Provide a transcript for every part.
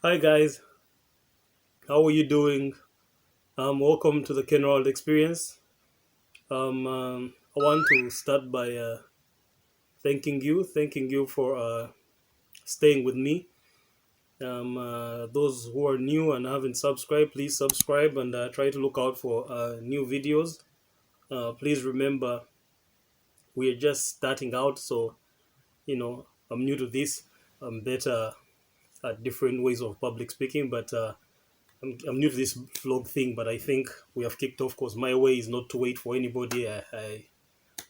Hi guys, how are you doing? Welcome to the Kenrald Experience. I want to start by thanking you for staying with me. Those who are new and haven't subscribed, please subscribe and try to look out for new videos. Please remember, we are just starting out, so I'm new to this. I'm better at different ways of public speaking, but I'm new to this vlog thing, but I think we have kicked off because my way is not to wait for anybody. I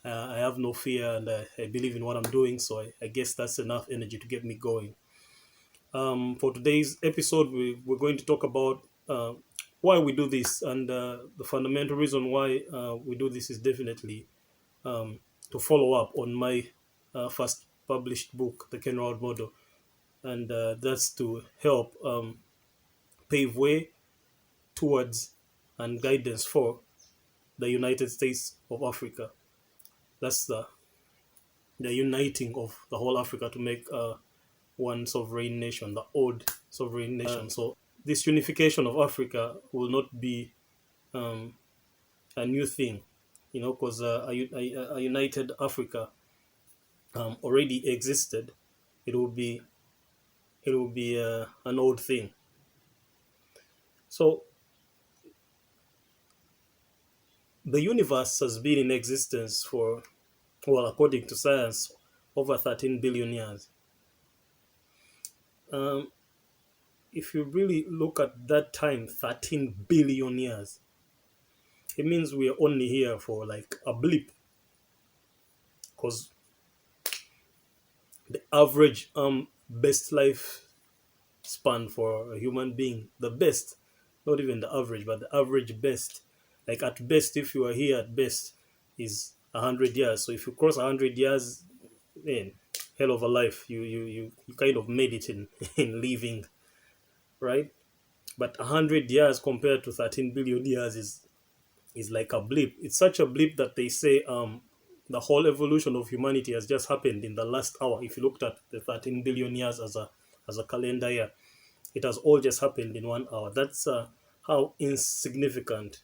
have no fear and I believe in what I'm doing, so I guess that's enough energy to get me going. For today's episode, we're going to talk about why we do this, and the fundamental reason why we do this is definitely to follow up on my first published book, The Kenrald Model, and that's to help pave way towards and guidance for the United States of Africa. That's the uniting of the whole Africa to make one sovereign nation, the old sovereign nation. So this unification of Africa will not be um, a new thing, because a united Africa already existed. It will be an old thing. So the universe has been in existence for, well, according to science, over 13 billion years. Um, if you really look at that time, 13 billion years, it means we are only here for like a blip. Because the average best life span for a human being, the best, not even the average, but the average best, like at best, if you are here at best, is 100 years. So if you cross 100 years, man, hell of a life. You kind of made it in in living, right? But 100 years compared to 13 billion years is like a blip. It's such a blip that they say the whole evolution of humanity has just happened in the last hour. If you looked at the 13 billion years as a calendar year, it has all just happened in 1 hour. That's how insignificant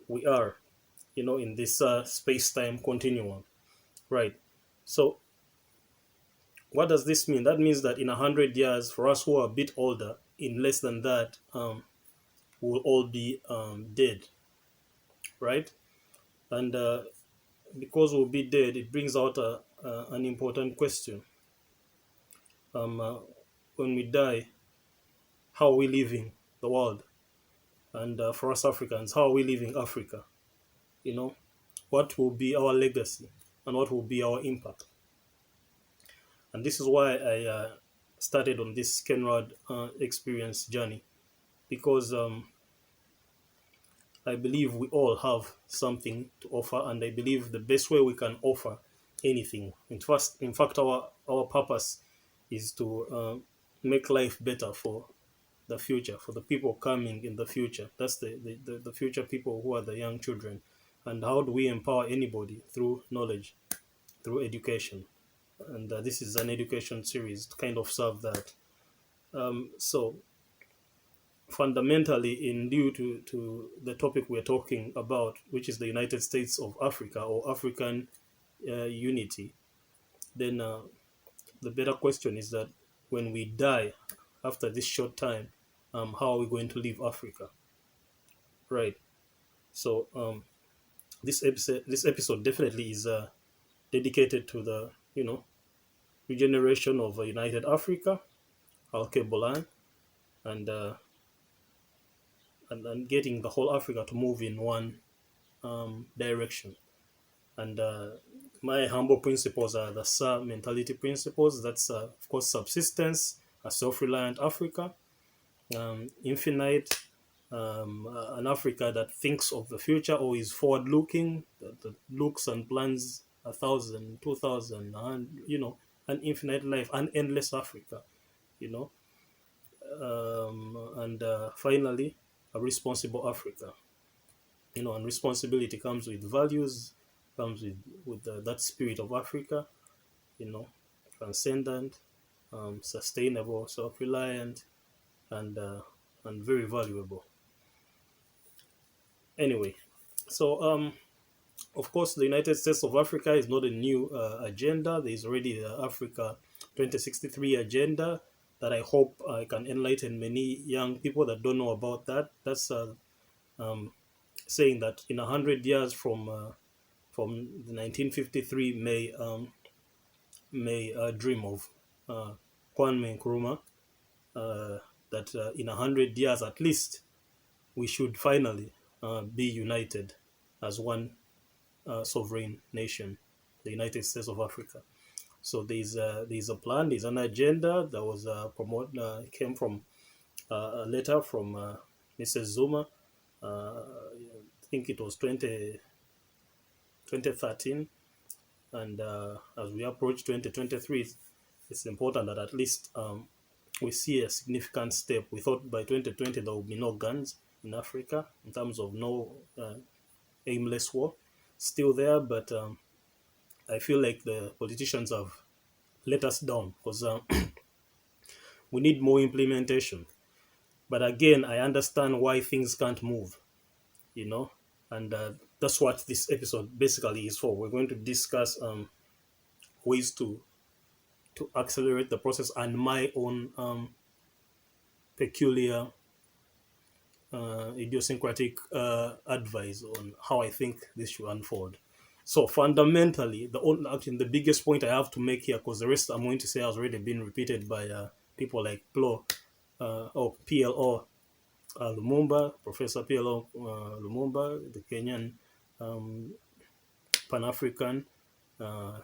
we are, in this space-time continuum, right? So what does this mean? That means that in 100 years, for us who are a bit older, in less than that, we'll all be dead, right? And because we'll be dead, it brings out an important question. Um, uh, when we die, how are we living the world? And for us Africans, how are we living Africa? You know, what will be our legacy and what will be our impact? And this is why I started on this Kenrad experience journey, because I believe we all have something to offer, and I believe the best way we can offer anything, in fact, our purpose is to make life better for the future, for the people coming in the future. That's the future people who are the young children. And how do we empower anybody? Through knowledge, through education. And this is an education series to kind of serve that. So fundamentally, in due to the topic we're talking about, which is the United States of Africa or African unity, then the better question is that when we die after this short time, how are we going to leave Africa? Right. So this episode definitely is dedicated to the regeneration of United Africa, Alke Bolan, and and getting the whole Africa to move in one direction. And my humble principles are the SAR mentality principles. That's, of course, subsistence, a self reliant Africa, infinite, an Africa that thinks of the future or is forward looking, that looks and plans 1,000, 2,000, and, an infinite life, an endless Africa, you know. And finally, a responsible Africa. And responsibility comes with values, comes with that spirit of Africa, you know, transcendent, sustainable, self-reliant, and very valuable. Anyway, so of course, the United States of Africa is not a new agenda. There is already the Africa 2063 agenda that I hope I can enlighten many young people that don't know about that. That's um, saying that in 100 years from the 1953 may dream of uh, Kwame Nkrumah, that in 100 years at least we should finally be united as one sovereign nation, the United States of Africa. So there's a plan, there's an agenda that was came from a letter from Mrs. Zuma. I think it was 2013, and as we approach 2023, it's important that at least we see a significant step. We thought by 2020 there will be no guns in Africa in terms of no aimless war. Still there, but I feel like the politicians have let us down because we need more implementation. But again, I understand why things can't move, you know, and that's what this episode basically is for. We're going to discuss ways to accelerate the process and my own peculiar idiosyncratic advice on how I think this should unfold. So fundamentally, actually the biggest point I have to make here, because the rest I'm going to say has already been repeated by people like or PLO Lumumba, Professor PLO Lumumba, the Kenyan um, Pan African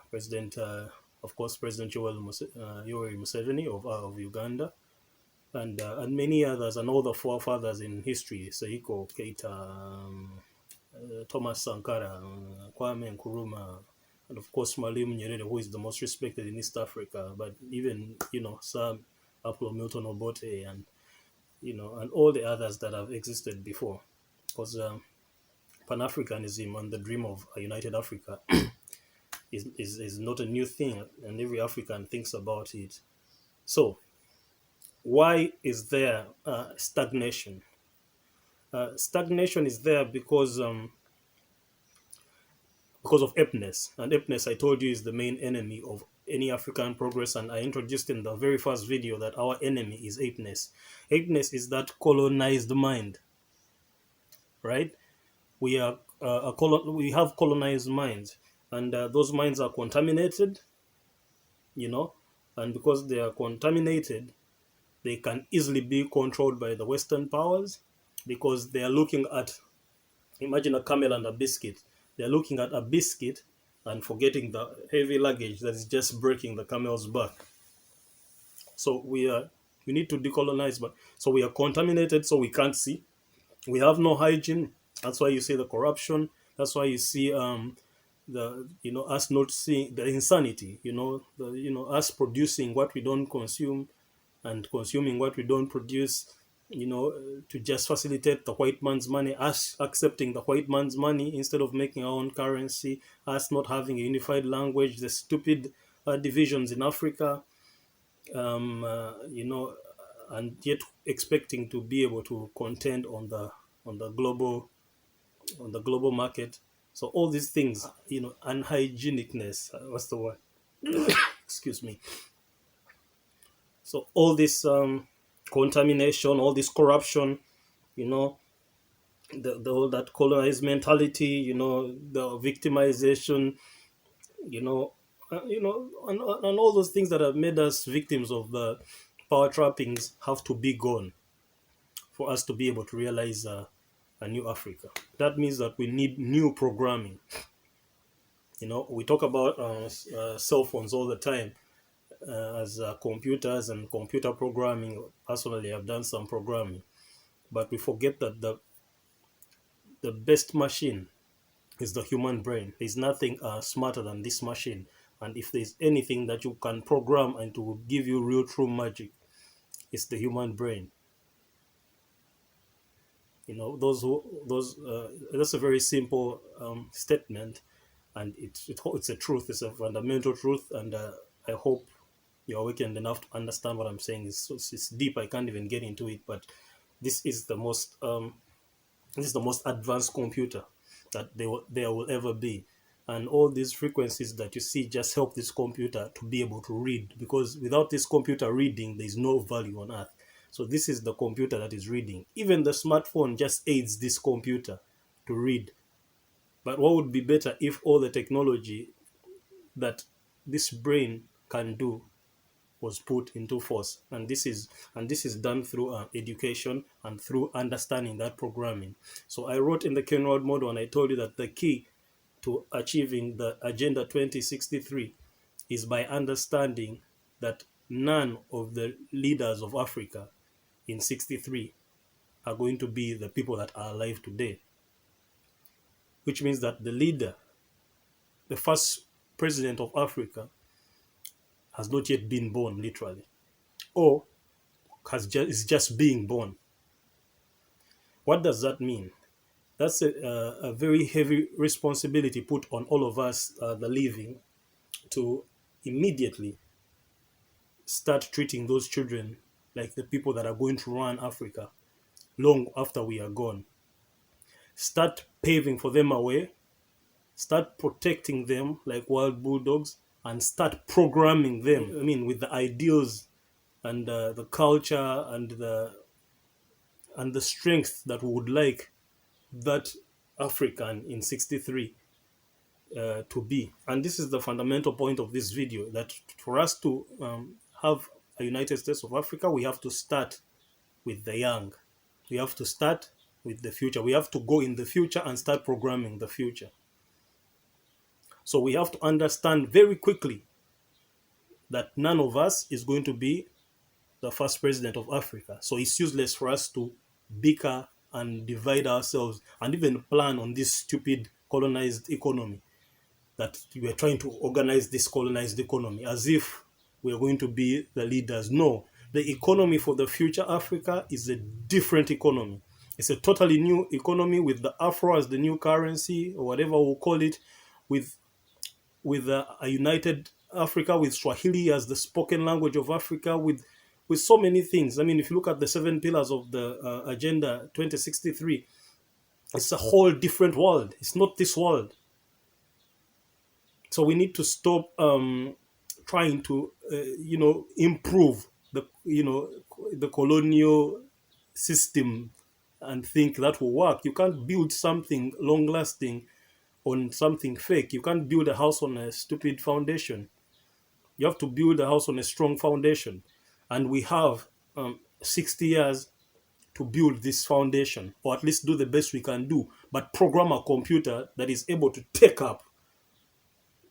President, of course, President Yoweri Museveni of Uganda, and many others, and all the forefathers in history, Seiko Keita, Thomas Sankara, Kwame Nkrumah, and of course Mwalimu Nyerere, who is the most respected in East Africa, but even, Sir Apollo Milton Obote, and and all the others that have existed before, because Pan-Africanism and the dream of a united Africa is not a new thing, and every African thinks about it. So why is there stagnation? Stagnation is there because of aptness, and aptness, I told you, is the main enemy of any African progress. And I introduced in the very first video that our enemy is aptness. Aptness is that colonized mind, right? We are we have colonized minds, and those minds are contaminated, you know, and because they are contaminated, they can easily be controlled by the Western powers, because they are looking at, imagine a camel and a biscuit. They're looking at a biscuit and forgetting the heavy luggage that is just breaking the camel's back. So we need to decolonize, but so we are contaminated, so we can't see. We have no hygiene. That's why you see the corruption. That's why you see the us not seeing the insanity. Us producing what we don't consume and consuming what we don't produce. To just facilitate the white man's money, us accepting the white man's money instead of making our own currency, us not having a unified language, the stupid divisions in Africa, and yet expecting to be able to contend on the global market. So all these things, unhygienicness, what's the word? Excuse me. So all this contamination, all this corruption, all that colonized mentality, the victimization, and all those things that have made us victims of the power trappings have to be gone for us to be able to realize a new Africa. That means that we need new programming. We talk about cell phones all the time as computers and computer programming. Personally, I've done some programming, but we forget that the best machine is the human brain. There's nothing smarter than this machine. And if there's anything that you can program and to give you real true magic, it's the human brain. That's a very simple statement, and it's a truth. It's a fundamental truth, and I hope you're awakened enough to understand what I'm saying. It's deep. I can't even get into it, but this is the most this is the most advanced computer that there will ever be. And all these frequencies that you see just help this computer to be able to read, because without this computer reading, there's no value on earth. So this is the computer that is reading. Even the smartphone just aids this computer to read. But what would be better if all the technology that this brain can do was put into force, and this is done through education and through understanding that programming. So I wrote in the Kenrald model, and I told you that the key to achieving the Agenda 2063 is by understanding that none of the leaders of Africa in 63 are going to be the people that are alive today, which means that the leader, the first president of Africa, has not yet been born, literally, or is just being born. What does that mean? That's a very heavy responsibility put on all of us, the living, to immediately start treating those children like the people that are going to run Africa long after we are gone. Start paving for them a way, start protecting them like wild bulldogs, and start programming them. I mean, with the ideals and the culture and the strength that we would like that African in 63 to be. And this is the fundamental point of this video, that for us to have a United States of Africa, we have to start with the young. We have to start with the future. We have to go in the future and start programming the future. So we have to understand very quickly that none of us is going to be the first president of Africa. So it's useless for us to bicker and divide ourselves and even plan on this stupid colonized economy, that we are trying to organize this colonized economy as if we are going to be the leaders. No, the economy for the future Africa is a different economy. It's a totally new economy with the Afro as the new currency, or whatever we'll call it, with a united Africa, with Swahili as the spoken language of Africa, with so many things. I mean, if you look at the 7 pillars of the Agenda 2063, it's a whole different world. It's not this world. So we need to stop trying to, improve the colonial system and think that will work. You can't build something long-lasting on something fake. You can't build a house on a stupid foundation. You have to build a house on a strong foundation. And we have 60 years to build this foundation, or at least do the best we can do, but program a computer that is able to take up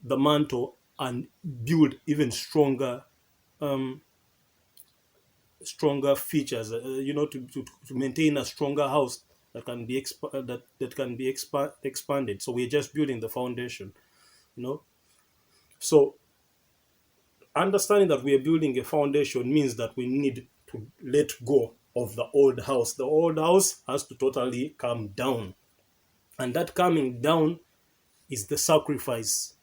the mantle and build even stronger features, to maintain a stronger house that can be expanded. So we're just building the foundation, So understanding that we are building a foundation means that we need to let go of the old house. The old house has to totally come down, and that coming down is the sacrifice.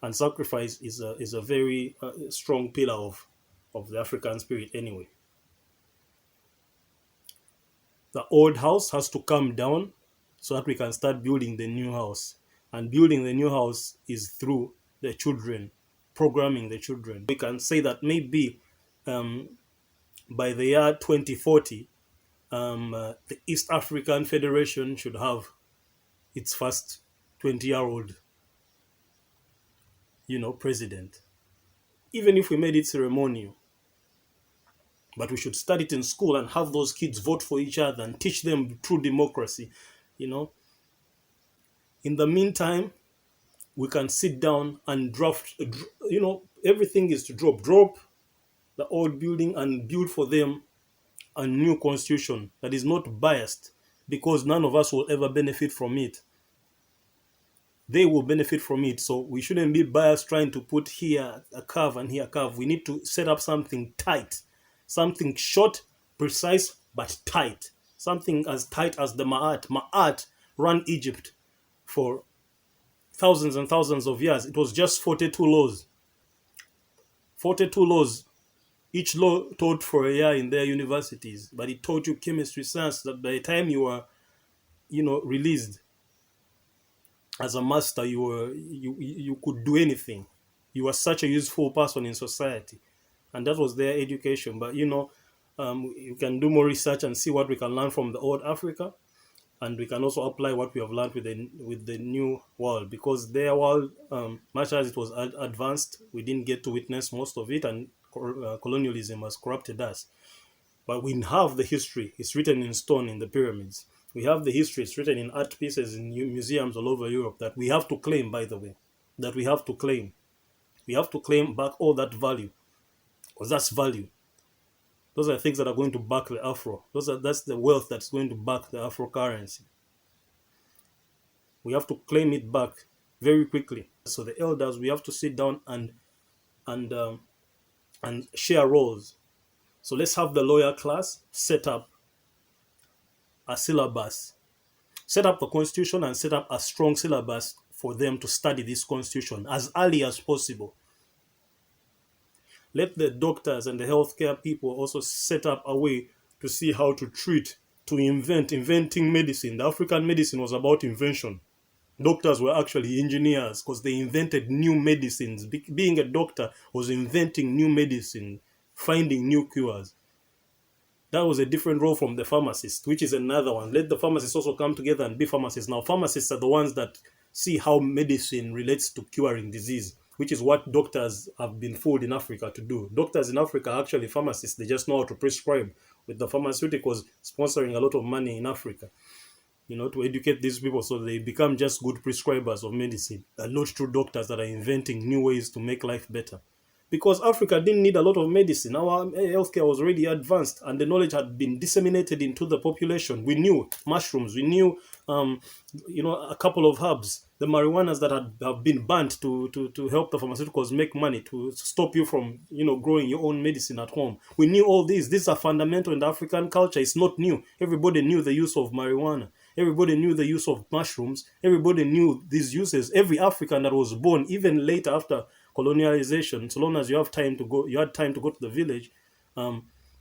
And sacrifice is a very strong pillar of the African spirit anyway. The old house has to come down so that we can start building the new house. And building the new house is through the children, programming the children. We can say that maybe by the year 2040, the East African Federation should have its first 20-year-old, president. Even if we made it ceremonial. But we should start it in school and have those kids vote for each other and teach them true democracy, In the meantime, we can sit down and draft, everything is to drop the old building and build for them a new constitution that is not biased, because none of us will ever benefit from it. They will benefit from it. So we shouldn't be biased trying to put here a curve and here a curve. We need to set up something tight, something short, precise, but tight. Something as tight as the Ma'at. Ma'at ran Egypt for thousands and thousands of years. It was just 42 laws. 42 laws. Each law taught for a year in their universities, but it taught you chemistry, science, that by the time you were, released as a master, you could do anything. You were such a useful person in society, and that was their education. But you can do more research and see what we can learn from the old Africa, and we can also apply what we have learned with the new world, because their world, much as it was advanced, we didn't get to witness most of it, and colonialism has corrupted us. But we have the history. It's written in stone in the pyramids. We have the history. It's written in art pieces in museums all over Europe, that we have to claim, by the way. That we have to claim. We have to claim back all that value. Because that's value. Those are things that are going to back the Afro. That's the wealth that's going to back the Afro currency. We have to claim it back very quickly. So the elders, we have to sit down and and share roles. So let's have the lawyer class set up a syllabus, set up the constitution, and set up a strong syllabus for them to study this constitution as early as possible. Let the doctors and the healthcare people also set up a way to see how to treat, to inventing medicine. The African medicine was about invention. Doctors were actually engineers because they invented new medicines. Being a doctor was inventing new medicine, finding new cures. That was a different role from the pharmacist, which is another one. Let the pharmacists also come together and be pharmacists. Now, pharmacists are the ones that see how medicine relates to curing disease, which is what doctors have been fooled in Africa to do. Doctors in Africa are actually pharmacists. They just know how to prescribe, with the pharmaceuticals sponsoring a lot of money in Africa, to educate these people so they become just good prescribers of medicine and not true doctors that are inventing new ways to make life better. Because Africa didn't need a lot of medicine. Our healthcare was already advanced and the knowledge had been disseminated into the population. We knew mushrooms, we knew, a couple of herbs, the marijuanas that have been banned to help the pharmaceuticals make money, to stop you from, growing your own medicine at home. We knew all these. These are fundamental in the African culture. It's not new. Everybody knew the use of marijuana. Everybody knew the use of mushrooms. Everybody knew these uses. Every African that was born, even later after colonialization, so long as you had time to go to the village,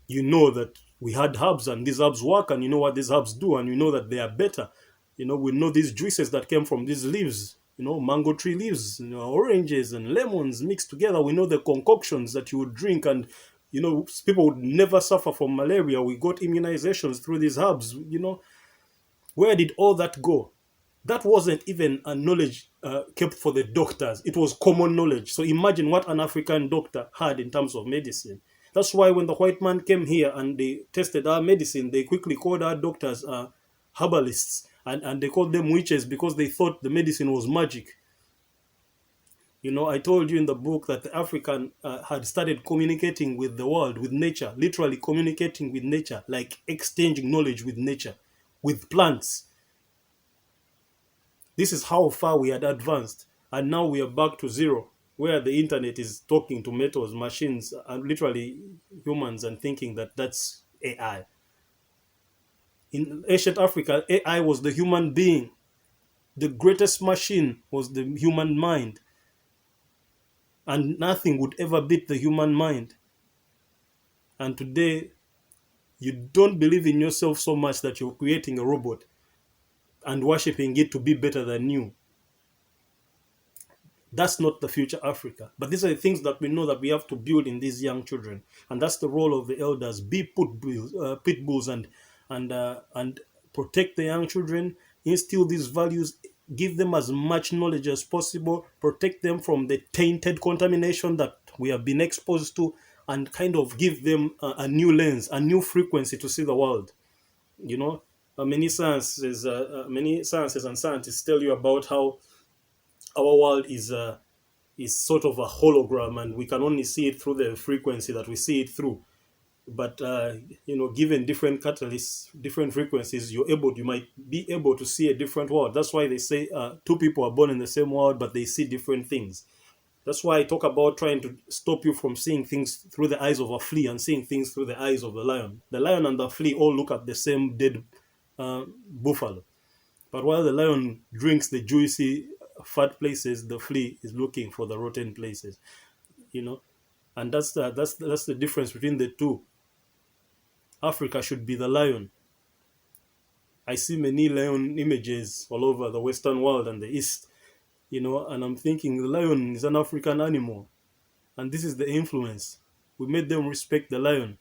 you know that we had herbs and these herbs work, and you know what these herbs do, and you know that they are better. We know these juices that came from these leaves, mango tree leaves, oranges and lemons mixed together. We know the concoctions that you would drink, and people would never suffer from malaria. We got immunizations through these herbs. Where did all that go? That wasn't even a knowledge kept for the doctors. It was common knowledge. So imagine what an African doctor had in terms of medicine. That's why when the white man came here and they tested our medicine, they quickly called our doctors herbalists, and they called them witches because they thought the medicine was magic. I told you in the book that the African had started communicating with the world, with nature, literally communicating with nature, like exchanging knowledge with nature, with plants. This is how far we had advanced. And now we are back to zero, where the internet is talking to metals, machines, and literally humans, and thinking that that's AI. In ancient Africa, AI was the human being. The greatest machine was the human mind. And nothing would ever beat the human mind. And today, you don't believe in yourself so much that you're creating a robot and worshipping it to be better than you. That's not the future Africa. But these are the things that we know that we have to build in these young children, and that's the role of the elders. Be pit bulls, and protect the young children. Instill these values. Give them as much knowledge as possible. Protect them from the tainted contamination that we have been exposed to, and kind of give them a new lens, a new frequency to see the world. Many sciences and scientists tell you about how our world is sort of a hologram, and we can only see it through the frequency that we see it through. But given different catalysts, different frequencies, you might be able to see a different world. That's why they say two people are born in the same world, but they see different things. That's why I talk about trying to stop you from seeing things through the eyes of a flea and seeing things through the eyes of the lion. The lion and the flea all look at the same dead buffalo. But while the lion drinks the juicy, fat places, the flea is looking for the rotten places. And that's the difference between the two. Africa should be the lion. I see many lion images all over the Western world and the East, and I'm thinking the lion is an African animal. And this is the influence. We made them respect the lion,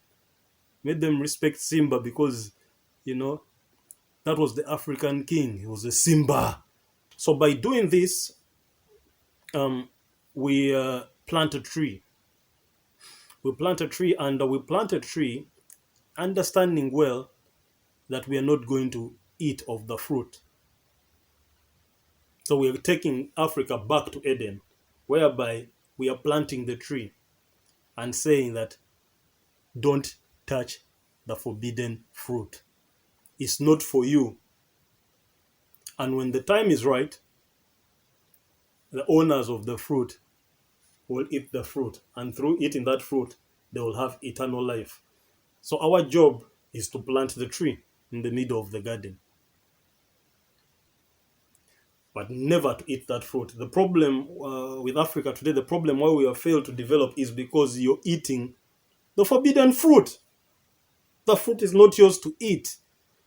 made them respect Simba because, you know, that was the African king. He was a Simba. So by doing this, we plant a tree. We plant a tree, and we plant a tree understanding well that we are not going to eat of the fruit. So we are taking Africa back to Eden, whereby we are planting the tree and saying that don't touch the forbidden fruit. It's not for you. And when the time is right, the owners of the fruit will eat the fruit. And through eating that fruit, they will have eternal life. So our job is to plant the tree in the middle of the garden, but never to eat that fruit. The problem with Africa today, the problem why we have failed to develop is because you're eating the forbidden fruit. The fruit is not yours to eat.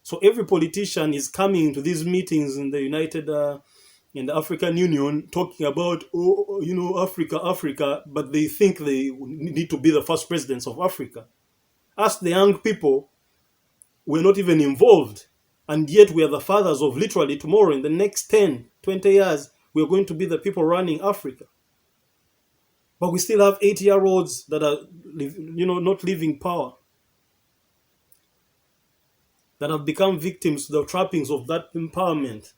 So every politician is coming to these meetings in the in the African Union talking about, Africa, Africa, but they think they need to be the first presidents of Africa. Ask the young people, we're not even involved. And yet we are the fathers of literally tomorrow, in the next 10, 20 years, we're going to be the people running Africa. But we still have 80-year-olds that are, not living power, that have become victims to the trappings of that empowerment,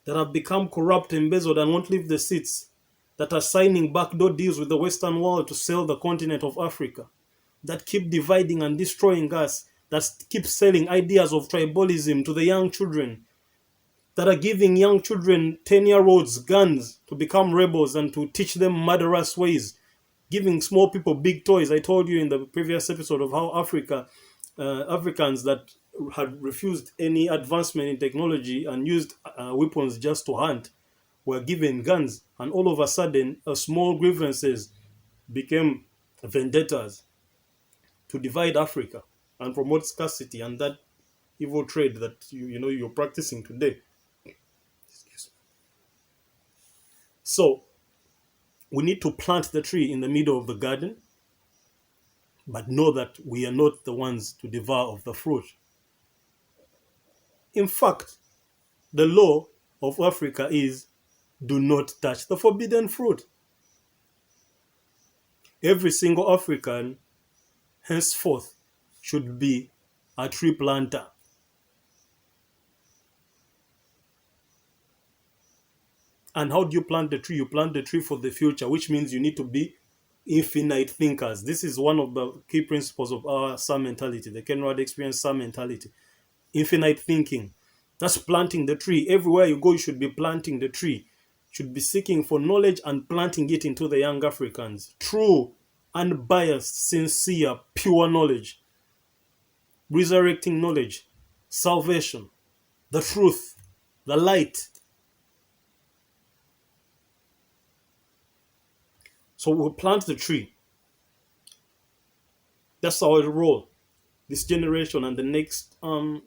that have become corrupt, embezzled, and won't leave the seats, that are signing backdoor deals with the Western world to sell the continent of Africa, that keep dividing and destroying us, that keep selling ideas of tribalism to the young children, that are giving young children, 10-year-olds, guns to become rebels and to teach them murderous ways, giving small people big toys. I told you in the previous episode of how Africans that had refused any advancement in technology and used weapons just to hunt were given guns, and all of a sudden, small grievances became vendettas to divide Africa and promote scarcity and that evil trade that you're practicing today. So we need to plant the tree in the middle of the garden, but know that we are not the ones to devour of the fruit. In fact, the law of Africa is do not touch the forbidden fruit. Every single African henceforth should be a tree planter. And how do you plant the tree? You plant the tree for the future, which means you need to be infinite thinkers. This is one of the key principles of our SAM mentality, the Kenrald Experience SAM mentality. Infinite thinking. That's planting the tree. Everywhere you go, you should be planting the tree. You should be seeking for knowledge and planting it into the young Africans. True, unbiased, sincere, pure knowledge. Resurrecting knowledge. Salvation. The truth. The light. So we'll plant the tree. That's our role. This generation and the next 2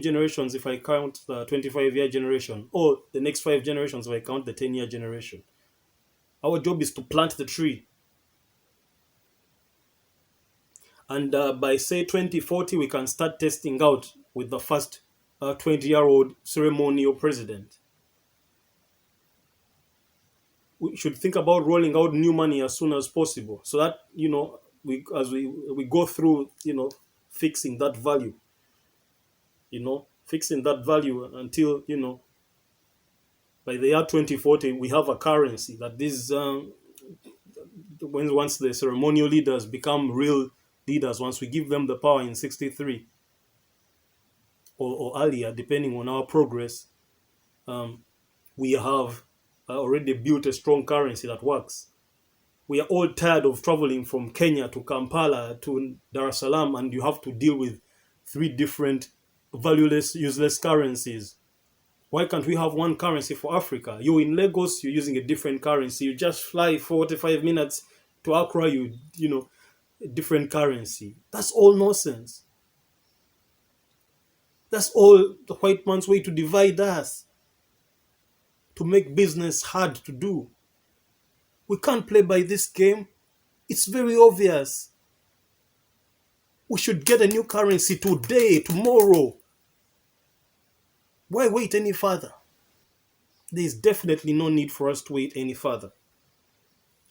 generations, if I count the 25-year generation, or the next 5 generations if I count the 10-year generation. Our job is to plant the tree. And by, say, 2040, we can start testing out with the first 20-year-old ceremonial president. We should think about rolling out new money as soon as possible, so that we go through fixing that value, until by the year 2040 we have a currency that this once the ceremonial leaders become real leaders, once we give them the power in 63 or earlier, depending on our progress, we have already built a strong currency that works. We are all tired of traveling from Kenya to Kampala to Dar es Salaam, and you have to deal with 3 different valueless, useless currencies. Why can't we have one currency for Africa? You're in Lagos, you're using a different currency. You just fly 45 minutes To Accra, you know, different currency. That's all nonsense. That's all the white man's way to divide us, to make business hard to do. We can't play by this game. It's very obvious. We should get a new currency today, tomorrow. Why wait any further? There is definitely no need for us to wait any further.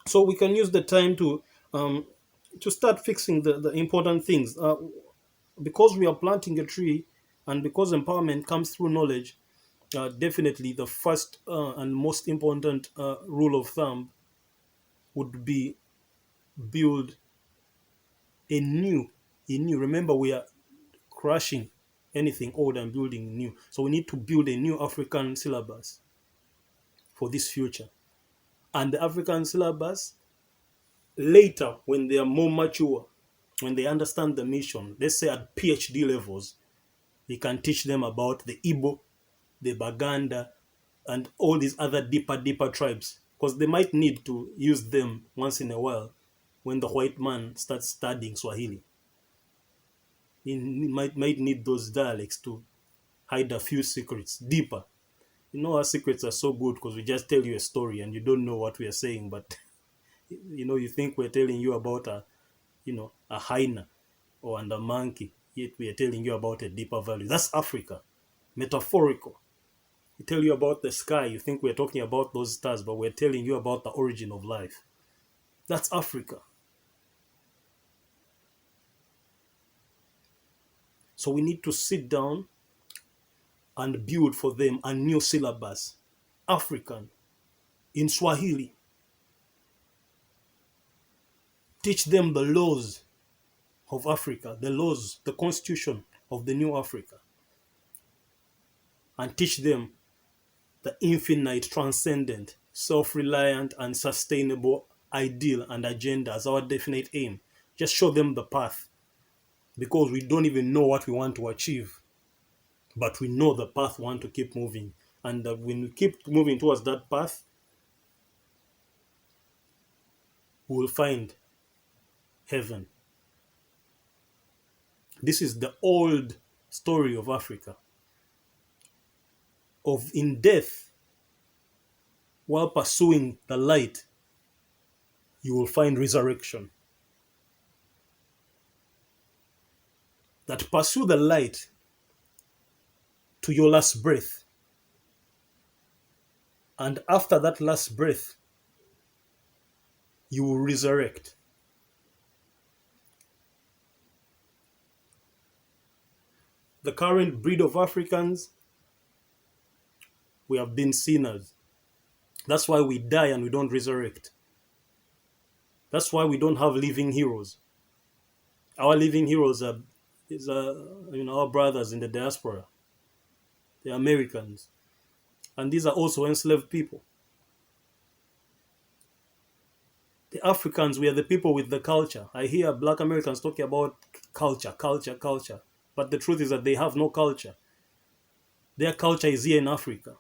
So we can use the time um, to start fixing the important things. Because we are planting a tree, and because empowerment comes through knowledge, definitely the first and most important rule of thumb would be build a new, a new. Remember, we are crushing anything old and building new. So we need to build a new African syllabus for this future. And the African syllabus, later, when they are more mature, when they understand the mission, let's say at PhD levels, we can teach them about the Igbo, the Baganda, and all these other deeper tribes, because they might need to use them once in a while when the white man starts studying Swahili. He might need those dialects to hide a few secrets deeper. You know, our secrets are so good because we just tell you a story and you don't know what we are saying, but you think we're telling you about a hyena or and a monkey, yet we are telling you about a deeper value. That's Africa, metaphorical. We tell you about the sky, you think we're talking about those stars, but we're telling you about the origin of life. That's Africa. So we need to sit down and build for them a new syllabus, African, in Swahili. Teach them the laws of Africa, the laws, the constitution of the new Africa, and teach them the infinite, transcendent, self-reliant, and sustainable ideal and agenda as our definite aim. Just show them the path, because we don't even know what we want to achieve, but we know the path we want to keep moving. And when we keep moving towards that path, we will find heaven. This is the old story of Africa, of in death, while pursuing the light, you will find resurrection. That pursue the light to your last breath. And after that last breath, you will resurrect. The current breed of Africans, we have been sinners. That's why we die and we don't resurrect. That's why we don't have living heroes. Our living heroes are our brothers in the diaspora, the Americans. And these are also enslaved people. The Africans, we are the people with the culture. I hear black Americans talking about culture, culture, culture. But the truth is that they have no culture. Their culture is here in Africa.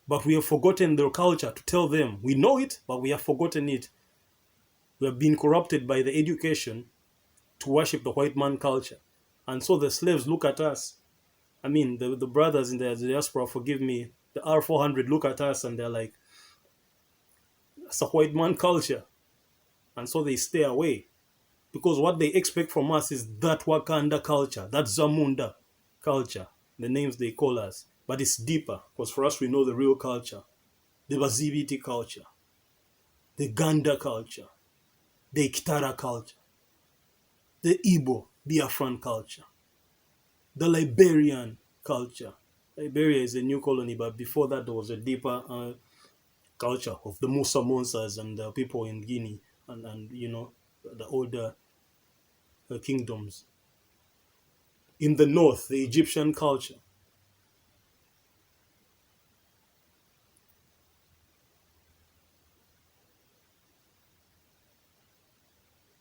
But we have forgotten their culture to tell them. We know it, but we have forgotten it. We have been corrupted by the education to worship the white man culture. And so the slaves look at us. I mean, the brothers in the diaspora, forgive me, the R400 look at us and they're like, it's a white man culture. And so they stay away. Because what they expect from us is that Wakanda culture, that Zamunda culture, the names they call us. But it's deeper, because for us we know the real culture. The Bazibiti culture, the Ganda culture, the Kitara culture, the Igbo Biafran culture, the Liberian culture. Liberia is a new colony, but before that there was a deeper culture of the Musa Monsas and the people in Guinea and the older kingdoms. In the north, the Egyptian culture.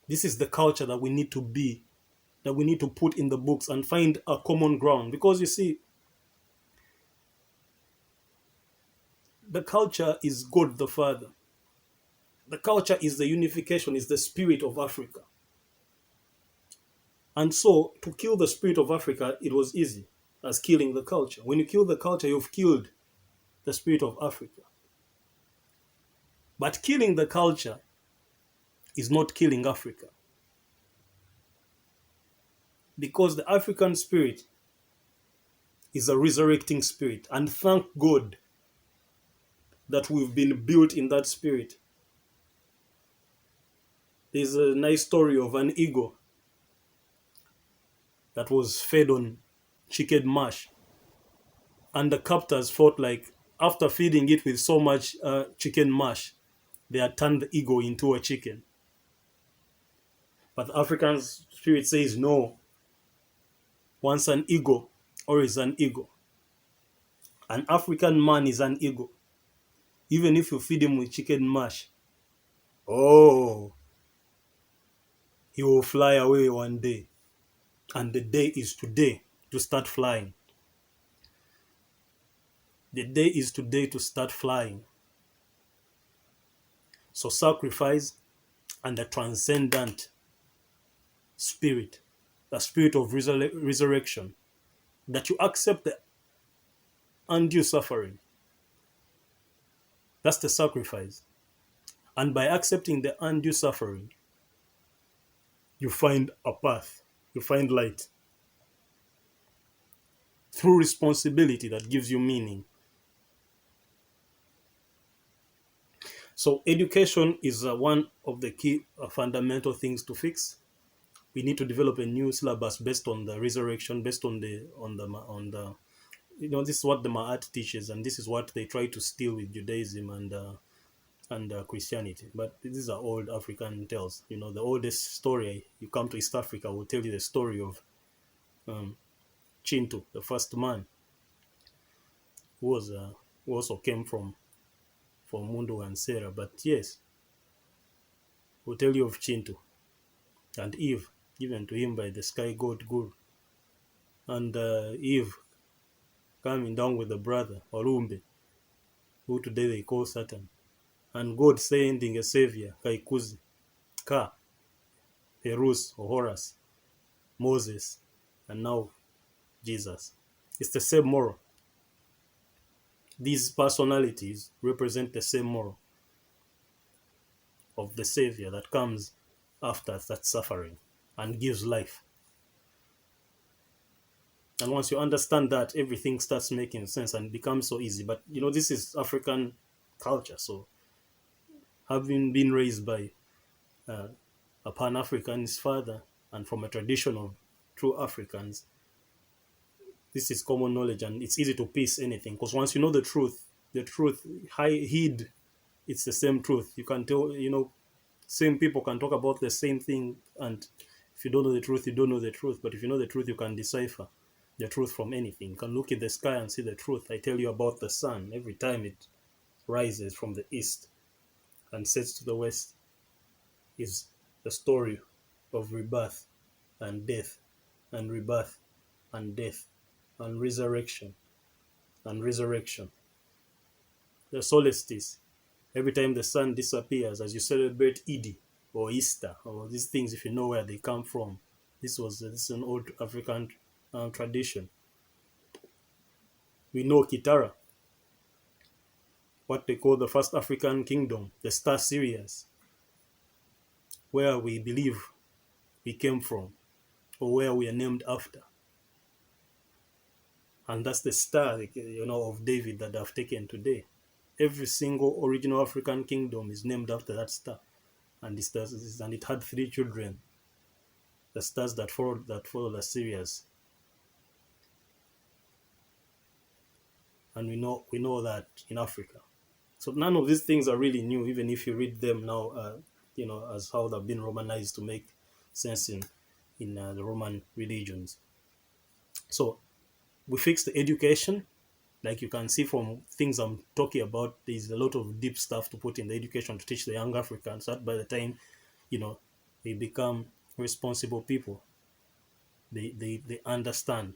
This is the culture that we need to be, that we need to put in the books and find a common ground. Because you see, the culture is God the Father. The culture is the unification, is the spirit of Africa. And so to kill the spirit of Africa, it was easy as killing the culture. When you kill the culture, you've killed the spirit of Africa. But killing the culture is not killing Africa. Because the African spirit is a resurrecting spirit. And thank God that we've been built in that spirit. There's a nice story of an eagle that was fed on chicken mash. And the captors felt like after feeding it with so much chicken mash, they had turned the eagle into a chicken. But the African spirit says no. Once an eagle, always an eagle. An African man is an eagle. Even if you feed him with chicken mash, oh, he will fly away one day. And the day is today to start flying. The day is today to start flying. So sacrifice and the transcendent spirit, the spirit of resurrection, that you accept the undue suffering. That's the sacrifice. And by accepting the undue suffering, you find a path, you find light. Through responsibility that gives you meaning. So education is one of the key fundamental things to fix. We need to develop a new syllabus based on the resurrection, based on the this is what the Ma'at teaches, and this is what they try to steal with Judaism and Christianity. But these are old African tales. The oldest story, you come to East Africa, will tell you the story of Chintu, the first man, who also came from Mundu and Sarah. But yes, we'll tell you of Chintu and Eve, given to him by the sky god Guru. And Eve coming down with the brother, Olumbe, who today they call Satan. And God sending a savior, Kaikuzi, Ka, Perus or Horus, Moses, and now Jesus. It's the same moral. These personalities represent the same moral of the savior that comes after that suffering and gives life. And once you understand that, everything starts making sense and becomes so easy. But this is African culture. So having been raised by a Pan-Africanist father and from a tradition of true Africans, this is common knowledge, and it's easy to piece anything. Because once you know the truth hid, it's the same truth. You can tell, same people can talk about the same thing, and if you don't know the truth, you don't know the truth. But if you know the truth, you can decipher the truth from anything. You can look at the sky and see the truth. I tell you about the sun. Every time it rises from the east and sets to the west is the story of rebirth and death and rebirth and death and resurrection and resurrection. The solstice, every time the sun disappears, as you celebrate Eid or Easter or these things, if you know where they come from, this is an old African tradition. We know Kitara, what they call the first African kingdom, the star Sirius, where we believe we came from or where we are named after. And that's the star, of David that I've taken today. Every single original African kingdom is named after that star. And it had 3 children, the stars that followed the Sirius. And we know that in Africa. So none of these things are really new, even if you read them now, as how they've been Romanized to make sense in the Roman religions. So we fixed the education. Like you can see from things I'm talking about, there's a lot of deep stuff to put in the education to teach the young Africans that by the time, they become responsible people, they understand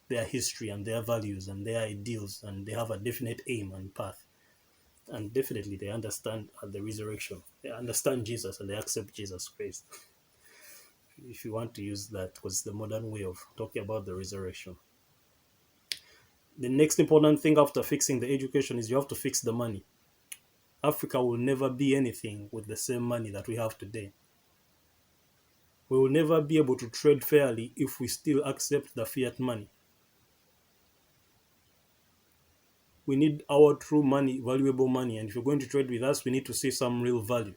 their history and their values and their ideals, and they have a definite aim and path. And definitely they understand the resurrection. They understand Jesus and they accept Jesus Christ. If you want to use that, because it's the modern way of talking about the resurrection. The next important thing after fixing the education is you have to fix the money. Africa will never be anything with the same money that we have today. We will never be able to trade fairly if we still accept the fiat money. We need our true money, valuable money, and if you're going to trade with us, we need to see some real value.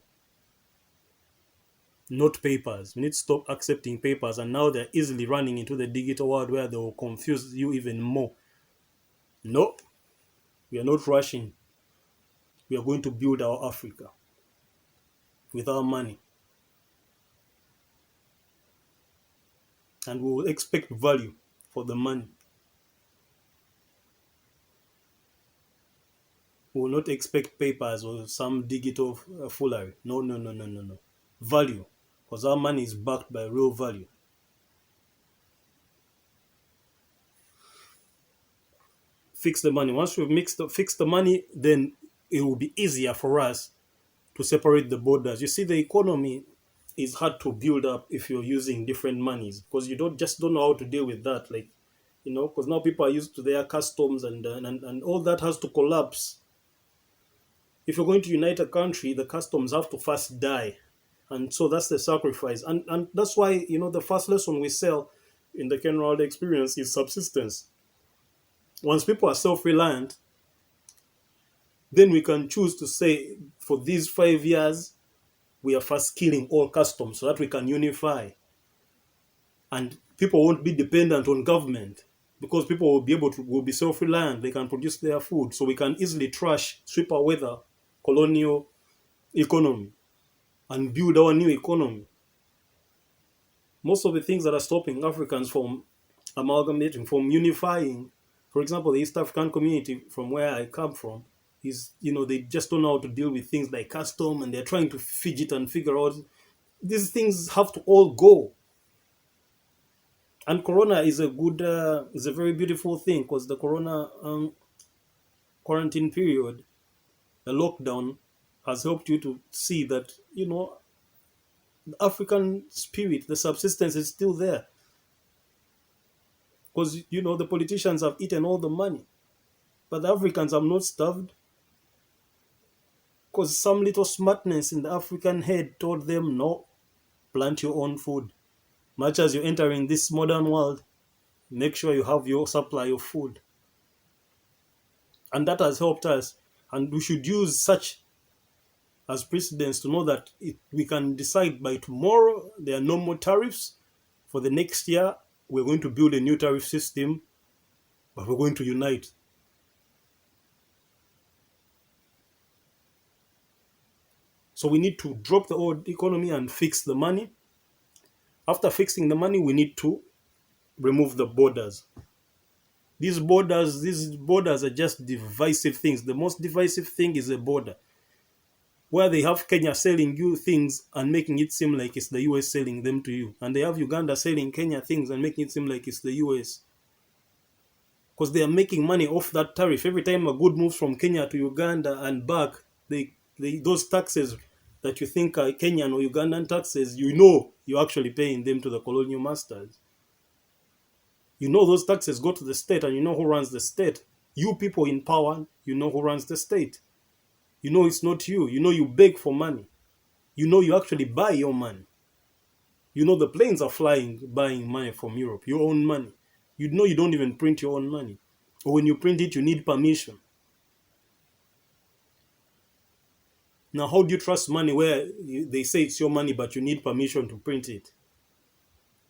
Not papers. We need to stop accepting papers, and now they're easily running into the digital world where they will confuse you even more. No, we are not rushing. We are going to build our Africa with our money, and we will expect value for the money. We will not expect papers or some digital foolery. No, no, no, no, no, no. Value, because our money is backed by real value. Fix the money. Once we've fixed the money, then it will be easier for us to separate the borders. You see, the economy is hard to build up if you're using different monies because you don't know how to deal with that. Like, because now people are used to their customs and all that has to collapse. If you're going to unite a country, the customs have to first die, and so that's the sacrifice. And that's why the first lesson we sell in the Kenrald Experience is subsistence. Once people are self-reliant, then we can choose to say for these 5 years we are first killing all customs so that we can unify and people won't be dependent on government because people will be self-reliant. They can produce their food, so we can easily sweep away the colonial economy and build our new economy. Most of the things that are stopping Africans from amalgamating, from unifying, for example, the East African community from where I come from, is they just don't know how to deal with things like custom, and they're trying to fidget and figure out. These things have to all go. And Corona is a very beautiful thing because the Corona quarantine period, the lockdown, has helped you to see that the African spirit, the subsistence is still there. Because the politicians have eaten all the money, but the Africans have not starved. Because some little smartness in the African head told them, no, plant your own food. Much as you're entering this modern world, make sure you have your supply of food. And that has helped us. And we should use such as precedents to know that we can decide by tomorrow there are no more tariffs. For the next year, we're going to build a new tariff system, but we're going to unite. So we need to drop the old economy and fix the money. After fixing the money, we need to remove the borders. These borders are just divisive things. The most divisive thing is a border where they have Kenya selling you things and making it seem like it's the US selling them to you. And they have Uganda selling Kenya things and making it seem like it's the US. Because they are making money off that tariff. Every time a good moves from Kenya to Uganda and back, those taxes that you think are Kenyan or Ugandan taxes, you're actually paying them to the colonial masters. Those taxes go to the state, and you know who runs the state. You people in power, you know who runs the state. It's not you. You beg for money. You actually buy your money. The planes are flying, buying money from Europe, your own money. You don't even print your own money. Or when you print it, you need permission. Now, how do you trust money where they say it's your money, but you need permission to print it?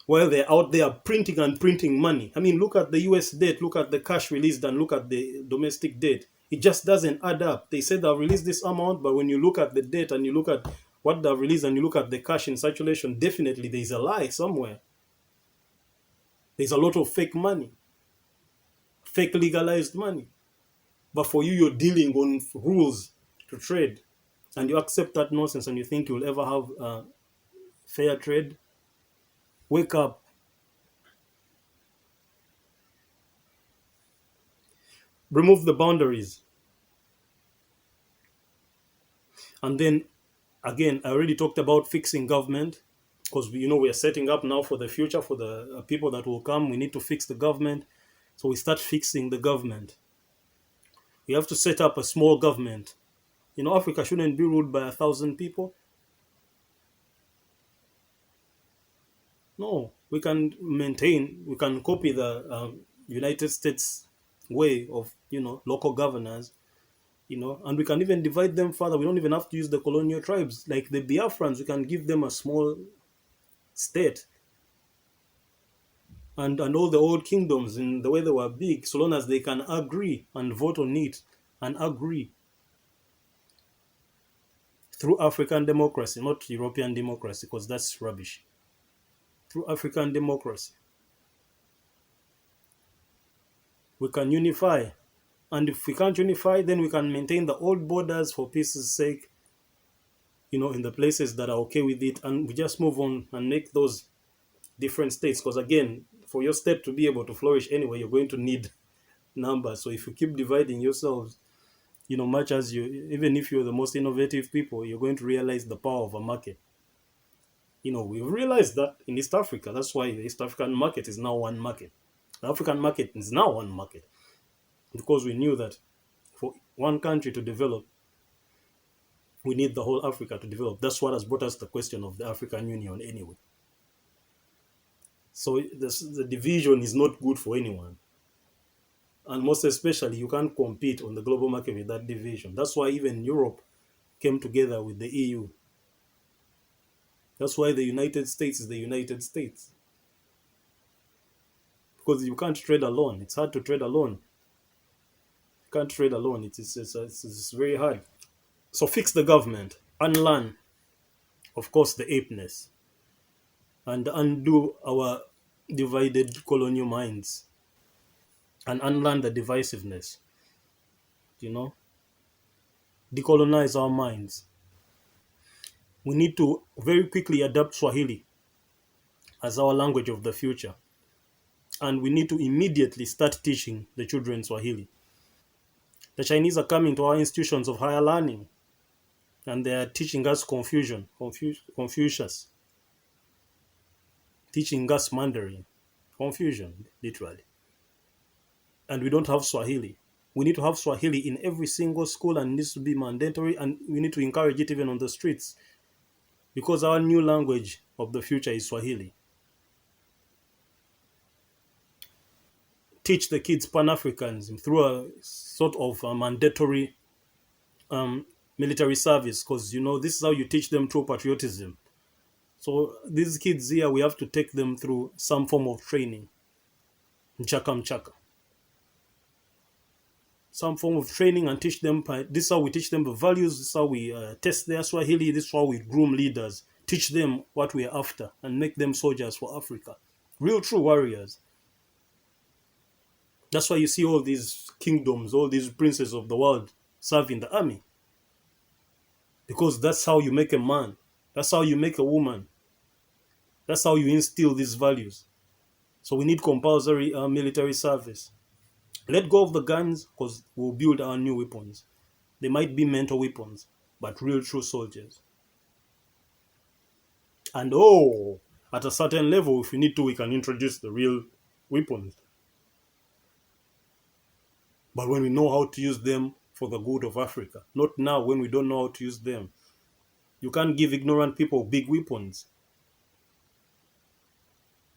While they're out there printing and printing money. I mean, look at the US debt, look at the cash released, and look at the domestic debt. It just doesn't add up. They said they'll release this amount, but when you look at the debt and you look at what they've released and you look at the cash in circulation, definitely there's a lie somewhere. There's a lot of fake money, fake legalized money. But for you, you're dealing on rules to trade, and you accept that nonsense and you think you'll ever have fair trade. Wake up. Remove the boundaries. And then again, I already talked about fixing government, because we are setting up now for the future, for the people that will come. We need to fix the government. So we start fixing the government. We have to set up a small government. Africa shouldn't be ruled by 1,000 people. No, we can copy the United States way of local governance. And we can even divide them further. We don't even have to use the colonial tribes like the Biafrans. We can give them a small state, and all the old kingdoms in the way they were big, so long as they can agree and vote on it and agree through African democracy, not European democracy, because that's rubbish. Through African democracy, we can unify. And if we can't unify, then we can maintain the old borders for peace's sake, in the places that are okay with it, and we just move on and make those different states. Because again, for your state to be able to flourish anyway, you're going to need numbers. So if you keep dividing yourselves, much as even if you're the most innovative people, you're going to realize the power of a market. We've realized that in East Africa. That's why the East African market is now one market. The African market is now one market, because we knew that for one country to develop, we need the whole Africa to develop. That's what has brought us the question of the African Union anyway. So the division is not good for anyone. And most especially, you can't compete on the global market with that division. That's why even Europe came together with the EU. That's why the United States is the United States. Because you can't trade alone. It's hard to trade alone. You can't trade alone. It's very hard. So fix the government. Unlearn, of course, the apeness. And undo our divided colonial minds. And unlearn the divisiveness. Decolonize our minds. We need to very quickly adopt Swahili as our language of the future. And we need to immediately start teaching the children Swahili. The Chinese are coming to our institutions of higher learning, and they are teaching us Confucius, teaching us Mandarin, Confucian, literally. And we don't have Swahili. We need to have Swahili in every single school, and it needs to be mandatory, and we need to encourage it even on the streets, because our new language of the future is Swahili. Teach the kids Pan-Africanism through a sort of a mandatory military service, because this is how you teach them true patriotism. So these kids here, we have to take them through some form of training, mchaka, some form of training, and teach them. This is how we teach them the values. This is how we test their Swahili. This is how we groom leaders. Teach them what we are after, and make them soldiers for Africa, real true warriors. That's why you see all these kingdoms, all these princes of the world serve in the army. Because that's how you make a man. That's how you make a woman. That's how you instill these values. So we need compulsory military service. Let go of the guns, because we'll build our new weapons. They might be mental weapons, but real true soldiers. And at a certain level, if we need to, we can introduce the real weapons. But when we know how to use them for the good of Africa, not now when we don't know how to use them. You can't give ignorant people big weapons.